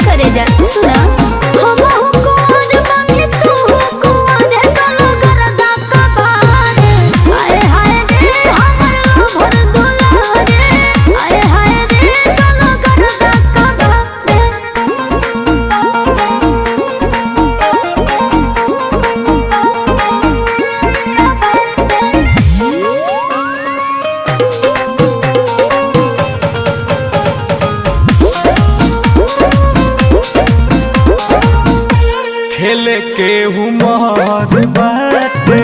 करे जा सुना हम को आज बानी तू को आज चलो करदा का बार आए हाय रे हमर भर दुलारे आए हाय रे चलो करदा का खेले के उमर बाटे